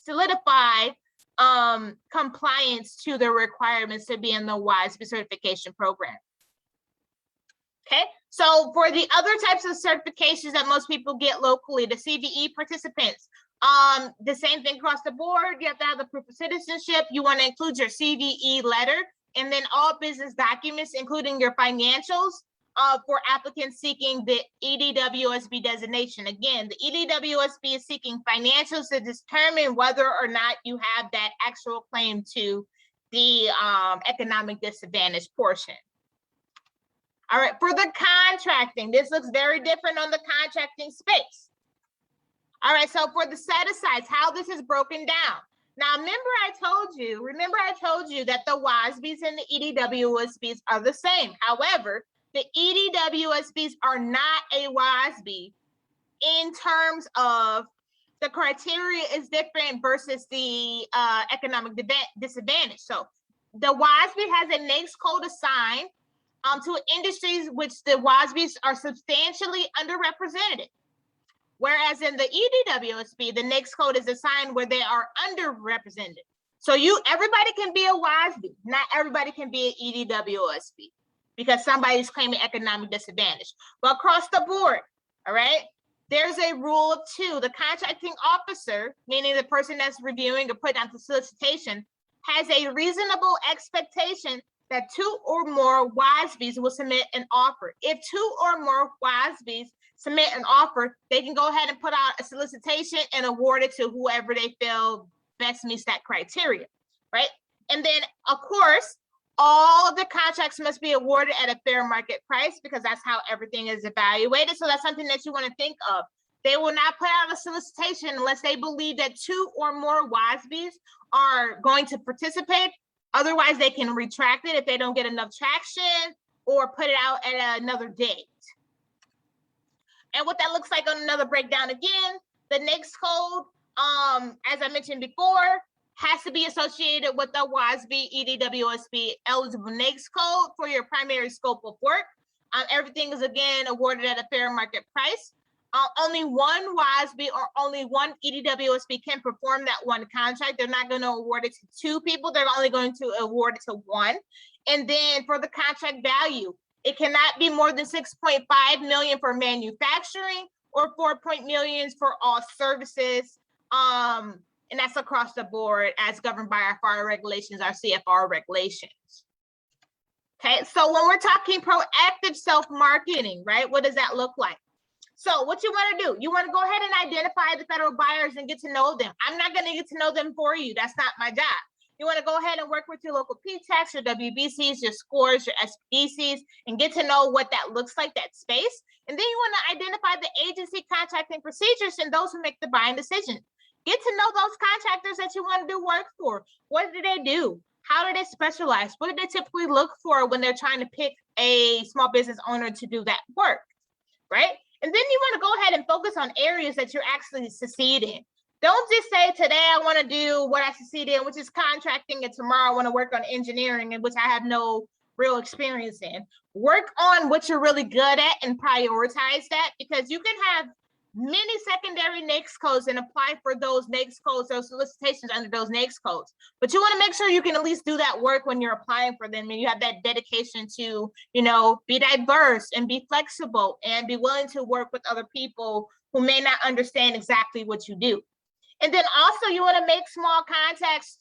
solidify compliance to the requirements to be in the WOSB certification program. Okay, so for the other types of certifications that most people get locally, the CVE participants, the same thing across the board. You have to have the proof of citizenship. You want to include your CVE letter, and then all business documents, including your financials, for applicants seeking the EDWOSB designation. Again, the EDWOSB is seeking financials to determine whether or not you have that actual claim to the economic disadvantage portion. All right, for the contracting, this looks very different on the contracting space. All right, so for the set-asides, how this is broken down. Now, remember I told you that the WOSBs and the EDWOSBs are the same. However, the EDWOSBs are not a WOSB in terms of the criteria is different versus the economic disadvantage. So the WOSB has a NAICS code assigned to industries which the WOSBs are substantially underrepresented. Whereas in the EDWOSB, the NAICS code is assigned where they are underrepresented. So everybody can be a WOSB, not everybody can be an EDWOSB because somebody's claiming economic disadvantage. But across the board, all right, there's a rule of two. The contracting officer, meaning the person that's reviewing or putting out the solicitation, has a reasonable expectation that 2 or more WOSBs will submit an offer. If 2 or more WOSBs submit an offer, they can go ahead and put out a solicitation and award it to whoever they feel best meets that criteria, right? And then, of course, all of the contracts must be awarded at a fair market price because that's how everything is evaluated. So that's something that you want to think of. They will not put out a solicitation unless they believe that 2 or more WOSBs are going to participate. Otherwise, they can retract it if they don't get enough traction or put it out at another date. And what that looks like on another breakdown again, the NAICS code, as I mentioned before, has to be associated with the WOSB, EDWOSB eligible NAICS code for your primary scope of work. Everything is again awarded at a fair market price. Only one WOSB or only one EDWOSB can perform that one contract. They're not going to award it to 2 people. They're only going to award it to 1. And then for the contract value, it cannot be more than $6.5 million for manufacturing or $4 million for all services. And that's across the board as governed by our FAR regulations, our CFR regulations. Okay, so when we're talking proactive self-marketing, right, what does that look like? So what you want to do, you want to go ahead and identify the federal buyers and get to know them. I'm not going to get to know them for you. That's not my job. You want to go ahead and work with your local PTACs, your WBCs, your scores, your SBCs, and get to know what that looks like, that space. And then you want to identify the agency contracting procedures and those who make the buying decision. Get to know those contractors that you want to do work for. What do they do? How do they specialize? What do they typically look for when they're trying to pick a small business owner to do that work, right? And then you want to go ahead and focus on areas that you're actually succeed in. Don't just say today I want to do what I succeed in, which is contracting, and tomorrow I want to work on engineering, in which I have no real experience in. Work on what you're really good at and prioritize that, because you can have many secondary NAICS codes and apply for those NAICS codes or solicitations under those NAICS codes. But you want to make sure you can at least do that work when you're applying for them and you have that dedication to, you know, be diverse and be flexible and be willing to work with other people who may not understand exactly what you do. And then also you want to make small contacts,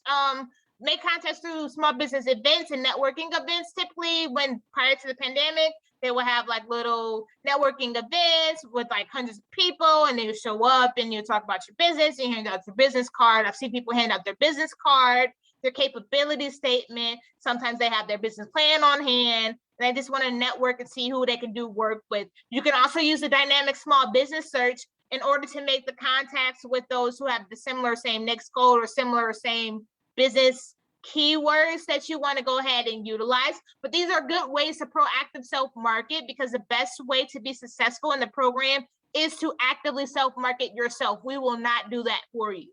make contacts through small business events and networking events. Typically when prior to the pandemic, they will have like little networking events with like hundreds of people, and they show up and you talk about your business and you hand out your business card. I've seen people hand out their business card, their capability statement. Sometimes they have their business plan on hand. And they just want to network and see who they can do work with. You can also use the dynamic small business search in order to make the contacts with those who have the similar same NAICS code or similar same business keywords that you want to go ahead and utilize. But these are good ways to proactive self-market, because the best way to be successful in the program is to actively self-market yourself. We will not do that for you.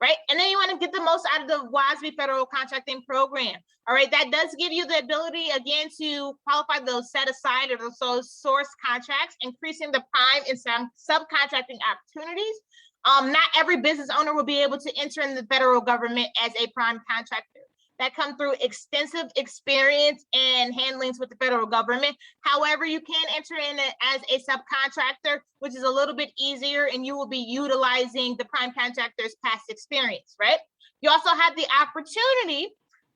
Right? And then you want to get the most out of the WOSB Federal Contracting Program. All right, that does give you the ability, again, to qualify those set aside or those source contracts, increasing the prime and some subcontracting opportunities. Not every business owner will be able to enter in the federal government as a prime contractor. That comes through extensive experience and handlings with the federal government. However, you can enter in it as a subcontractor, which is a little bit easier, and you will be utilizing the prime contractor's past experience, right? You also have the opportunity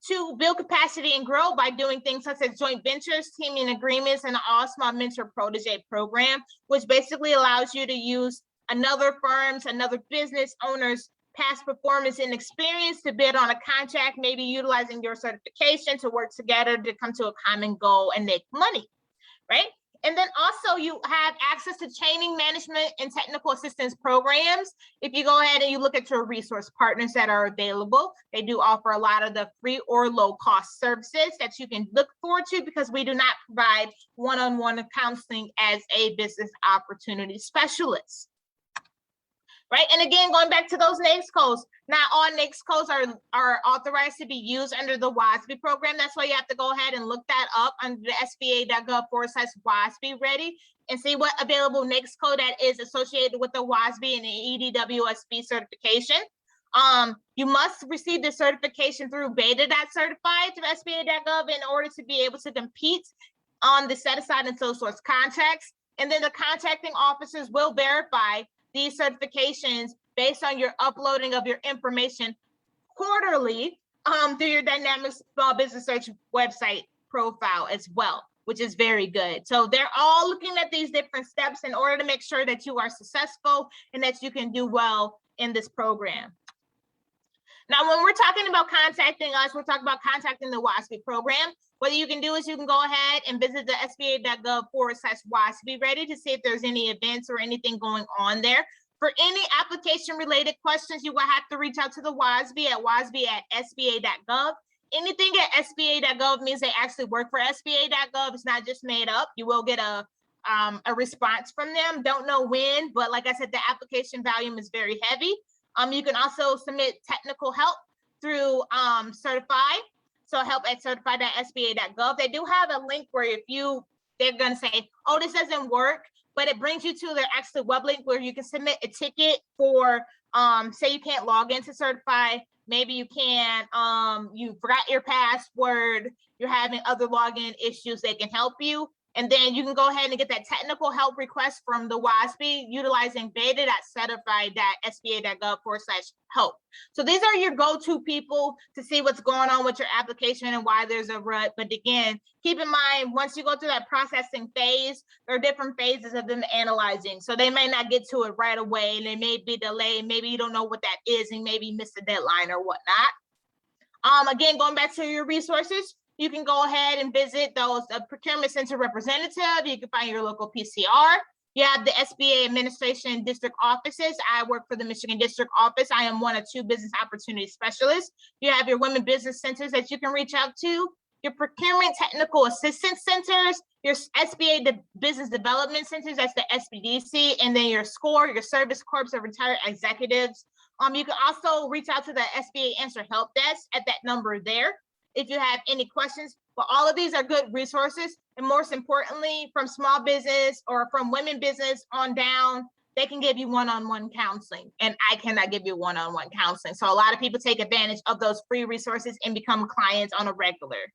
to build capacity and grow by doing things such as joint ventures, teaming agreements, and the All Small Mentor Protege program, which basically allows you to use another firm's, another business owner's past performance and experience to bid on a contract, maybe utilizing your certification to work together to come to a common goal and make money, right? And then also you have access to training, management, and technical assistance programs. If you go ahead and you look at your resource partners that are available, they do offer a lot of the free or low cost services that you can look forward to, because we do not provide one-on-one counseling as a business opportunity specialist. right? And again, going back to those NAICS codes, not all NAICS codes are authorized to be used under the WOSB program. That's why you have to go ahead and look that up under the SBA.gov/WOSB ready and see what available NAICS code that is associated with the WOSB and the EDWOSB certification. You must receive the certification through beta.certified to SBA.gov in order to be able to compete on the set aside and sole source contracts. And then the contracting officers will verify these certifications based on your uploading of your information quarterly through your Dynamic Small Business Search website profile as well, which is very good. So they're all looking at these different steps in order to make sure that you are successful and that you can do well in this program. Now, when we're talking about contacting us, we're talking about contacting the WOSB program. What you can do is you can go ahead and visit the SBA.gov/WOSB ready to see if there's any events or anything going on there. For any application related questions, you will have to reach out to the WOSB at WOSB@SBA.gov. Anything at SBA.gov means they actually work for SBA.gov. It's not just made up. You will get a response from them. Don't know when, but like I said, the application volume is very heavy. You can also submit technical help through Certify. So help@certified.sba.gov. They do have a link where they're going to say, oh, this doesn't work, but it brings you to their actual web link where you can submit a ticket for, say you can't log into Certify. Maybe you can't, you forgot your password, you're having other login issues, they can help you. And then you can go ahead and get that technical help request from the WOSB utilizing beta.certified.sba.gov/help. So these are your go-to people to see what's going on with your application and why there's a rut. But again, keep in mind, once you go through that processing phase, there are different phases of them analyzing. So they may not get to it right away and they may be delayed. Maybe you don't know what that is and maybe you missed a deadline or whatnot. Again, going back to your resources, you can go ahead and visit those procurement center representative. You can find your local PCR. You have the SBA administration district offices. I work for the Michigan district office. I am one of 2 business opportunity specialists. You have your women business centers that you can reach out to, your procurement technical assistance centers, your SBA business development centers, that's the SBDC, and then your SCORE, your Service Corps of Retired Executives. You can also reach out to the SBA Answer Help Desk at that number there if you have any questions. But all of these are good resources. And most importantly, from small business or from women business on down, they can give you one-on-one counseling. And I cannot give you one-on-one counseling. So a lot of people take advantage of those free resources and become clients on a regular.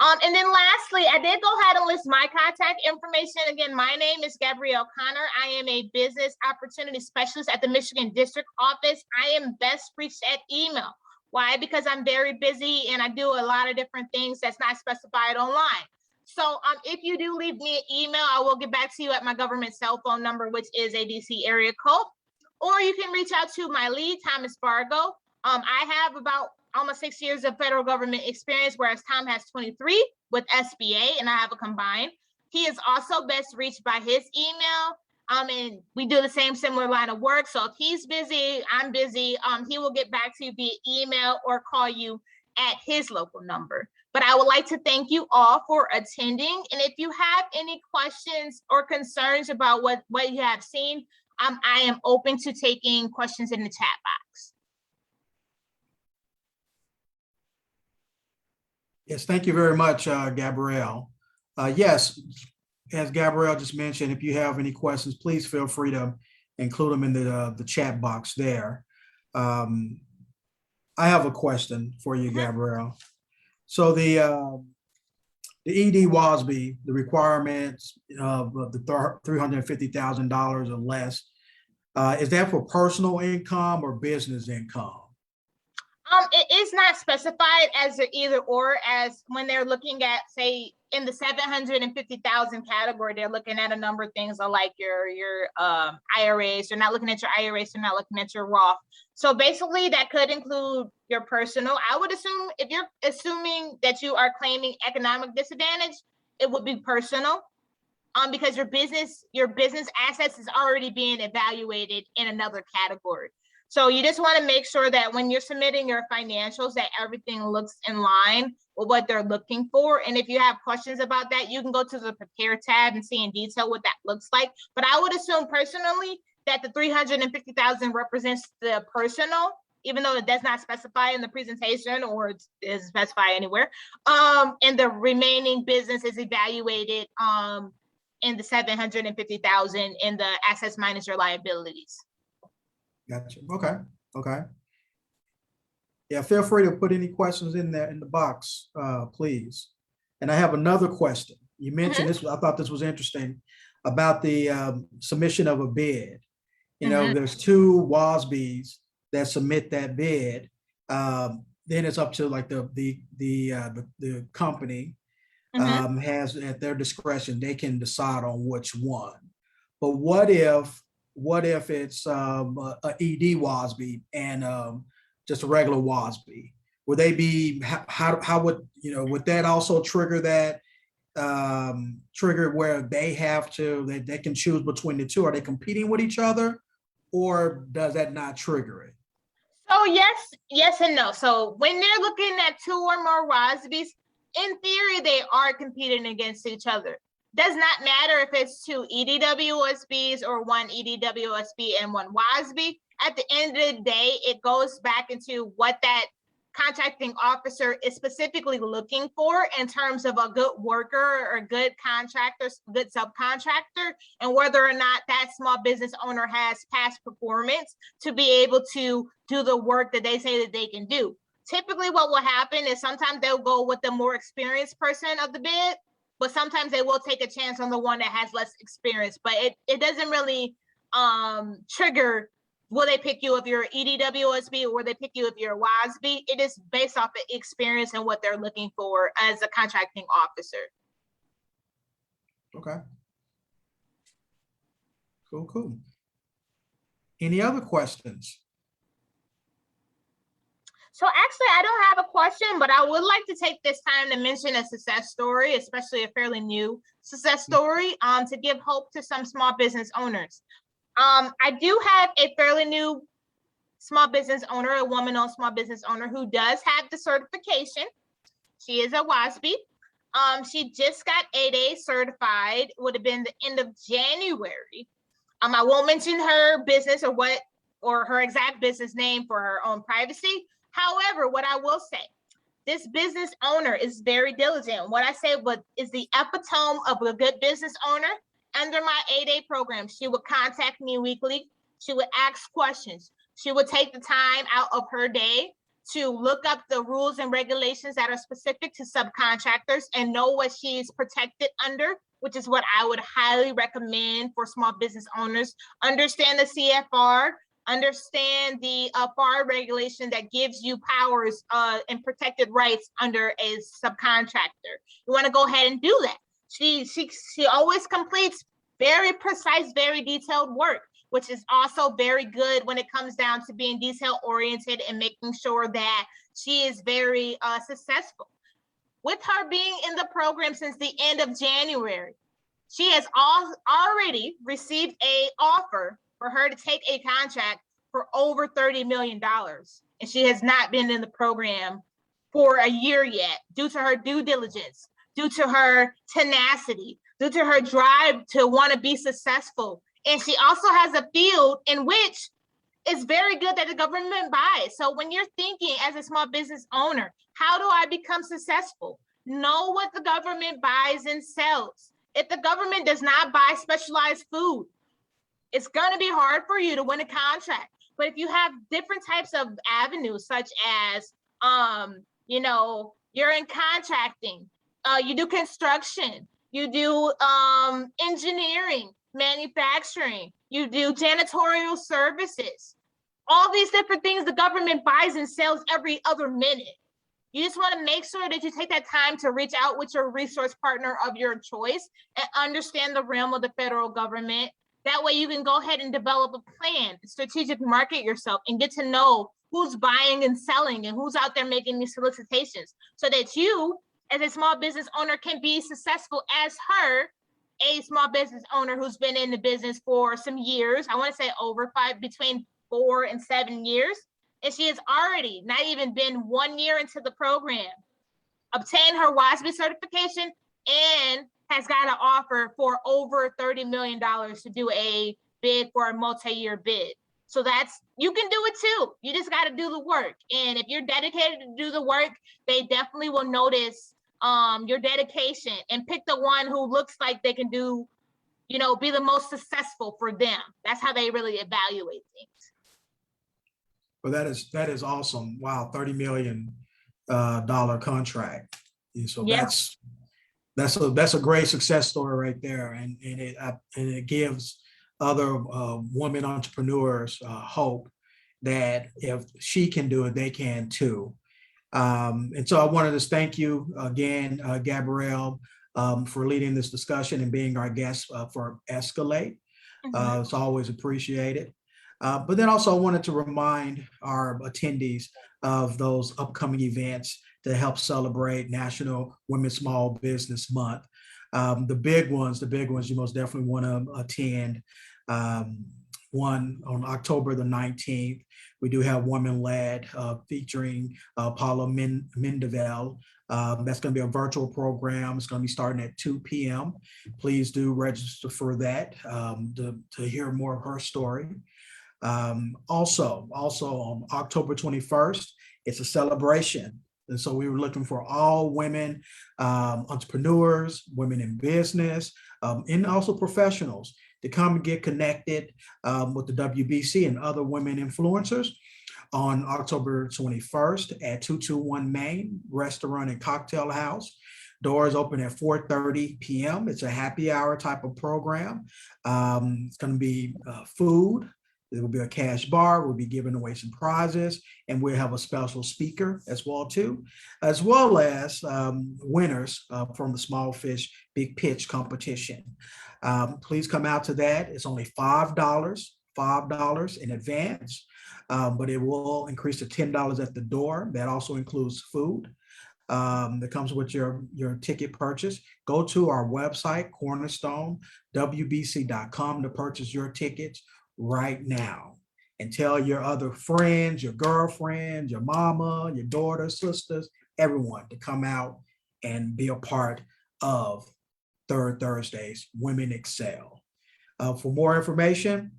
And then lastly, I did go ahead and list my contact information. Again, my name is Gabrielle Connor. I am a business opportunity specialist at the Michigan District Office. I am best reached at email. Why? Because I'm very busy and I do a lot of different things that's not specified online. So if you do leave me an email, I will get back to you at my government cell phone number, which is a DC area code. Or you can reach out to my lead, Thomas Fargo. I have about almost 6 years of federal government experience, whereas Tom has 23 with SBA, and I have a combined. He is also best reached by his email. And we do the same similar line of work. So if he's busy, I'm busy, he will get back to you via email or call you at his local number. But I would like to thank you all for attending. And if you have any questions or concerns about what you have seen, I am open to taking questions in the chat box. Yes, thank you very much, Gabrielle. Yes, as Gabrielle just mentioned, if you have any questions, please feel free to include them in the chat box there. I have a question for you, Gabrielle. So the EDWOSB, the requirements of the $350,000 or less, is that for personal income or business income? It is not specified as either or, as when they're looking at, say, in the 750,000 category, they're looking at a number of things like your IRAs. They're not looking at your IRAs. They're not looking at your Roth. So basically, that could include your personal. I would assume if you're assuming that you are claiming economic disadvantage, it would be personal, because your business assets is already being evaluated in another category. So you just want to make sure that when you're submitting your financials, that everything looks in line with what they're looking for. And if you have questions about that, you can go to the Prepare tab and see in detail what that looks like. But I would assume personally, that the 350,000 represents the personal, even though it does not specify in the presentation or it is specified anywhere. And the remaining business is evaluated in the 750,000 in the assets minus your liabilities. Gotcha. Okay. Okay. Yeah, feel free to put any questions in there in the box, please. And I have another question. You mentioned this, I thought this was interesting, about the submission of a bid. You know, there's 2 WOSBs that submit that bid. Then it's up to like the company has at their discretion, they can decide on which one. But what if it's a EDWOSB and just a regular WOSB? Would they be, how would, you know, would that also trigger that, trigger where they have to, they can choose between the 2? Are they competing with each other, or does that not trigger it? So yes and no. So when they're looking at 2 or more WOSBs, in theory, they are competing against each other. Does not matter if it's 2 EDWOSBs or 1 EDWOSB and 1 WOSB. At the end of the day, it goes back into what that contracting officer is specifically looking for in terms of a good worker or a good contractor, good subcontractor, and whether or not that small business owner has past performance to be able to do the work that they say that they can do. Typically what will happen is sometimes they'll go with the more experienced person of the bid, but sometimes they will take a chance on the one that has less experience. But it doesn't really trigger, will they pick you if you're EDWOSB or will they pick you if you're a WOSB? It is based off of experience and what they're looking for as a contracting officer. Okay. Cool. Any other questions? So actually, I don't have a question, but I would like to take this time to mention a success story, especially a fairly new success story, to give hope to some small business owners. I do have a fairly new small business owner, a woman-owned small business owner who does have the certification. She is a WOSB. She just got 8A certified, would have been the end of January. I won't mention her business or her exact business name for her own privacy. However, what I will say, this business owner is very diligent. What I say is the epitome of a good business owner. Under my 8A program, she would contact me weekly. She would ask questions. She would take the time out of her day to look up the rules and regulations that are specific to subcontractors and know what she's protected under, which is what I would highly recommend for small business owners. Understand the CFR, understand the FAR regulation that gives you powers and protected rights under a subcontractor. You want to go ahead and do that. She always completes very precise, very detailed work, which is also very good when it comes down to being detail oriented and making sure that she is very successful. With her being in the program since the end of January, she has already received an offer for her to take a contract for over $30 million. And she has not been in the program for a year yet due to her due diligence, due to her tenacity, due to her drive to want to be successful. And she also has a field in which it's very good that the government buys. So when you're thinking as a small business owner, how do I become successful? Know what the government buys and sells. If the government does not buy specialized food, it's going to be hard for you to win a contract. But if you have different types of avenues, such as, you're in contracting, you do construction, you do engineering, manufacturing, you do janitorial services, all these different things the government buys and sells every other minute. You just want to make sure that you take that time to reach out with your resource partner of your choice and understand the realm of the federal government. That way you can go ahead and develop a plan, strategic market yourself, and get to know who's buying and selling and who's out there making these solicitations so that you, as a small business owner, can be successful as her, a small business owner who's been in the business for some years. I want to say between 4 and 7 years. And she has already not even been 1 year into the program, obtained her WOSB certification and has got an offer for over $30 million to do a bid for a multi-year bid. So you can do it too. You just got to do the work. And if you're dedicated to do the work, they definitely will notice your dedication and pick the one who looks like they can do, be the most successful for them. That's how they really evaluate things. Well, that is awesome. Wow, $30 million contract. And so Yeah. that's a great success story right there, and it gives other women entrepreneurs hope that if she can do it, they can too. And so I wanted to thank you again, Gabrielle, for leading this discussion and being our guest for Escalate. It's always appreciated. But then also I wanted to remind our attendees of those upcoming events to help celebrate National Women's Small Business Month. The big ones you most definitely want to attend. One on October the 19th, we do have Women-Led featuring Paula Mendevel. That's going to be a virtual program. It's going to be starting at 2 p.m. Please do register for that to hear more of her story. Also on October 21st, it's a celebration. And so we were looking for all women entrepreneurs, women in business, and also professionals to come and get connected with the WBC and other women influencers on October 21st at 221 Main Restaurant and Cocktail House. Doors open at 4:30 p.m. It's a happy hour type of program. It's going to be food. There will be a cash bar. We'll be giving away some prizes, and we'll have a special speaker as well too, as well as winners from the Small Fish Big Pitch competition. Please come out to that. It's only $5 in advance, but it will increase to $10 at the door. That also includes food that comes with your ticket purchase. Go to our website, cornerstonewbc.com, to purchase your tickets right now, and tell your other friends, your girlfriend, your mama, your daughter, sisters, everyone to come out and be a part of Third Thursday's Women Excel. For more information,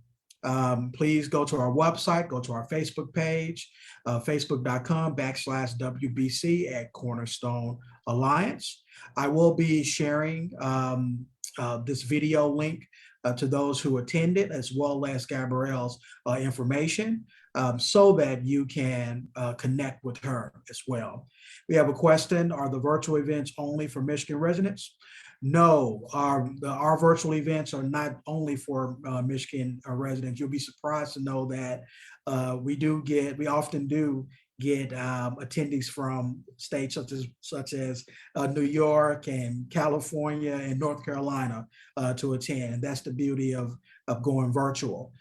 please go to our website, go to our Facebook page, facebook.com/WBC at Cornerstone Alliance. I will be sharing this video link to those who attended, as well as Gabrielle's information, so that you can connect with her as well. We have a question: are the virtual events only for Michigan residents? No, our virtual events are not only for Michigan residents. You'll be surprised to know that we often do get attendees from states such as New York and California and North Carolina to attend. And that's the beauty of going virtual.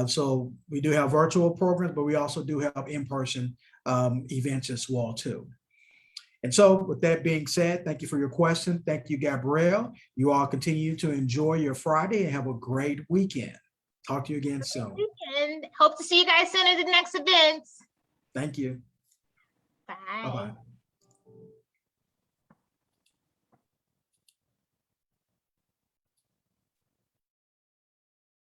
So we do have virtual programs, but we also do have in-person events as well too. And so with that being said, thank you for your question. Thank you, Gabrielle. You all continue to enjoy your Friday and have a great weekend. Talk to you again soon. And hope to see you guys soon at the next events. Thank you. Bye. Bye-bye.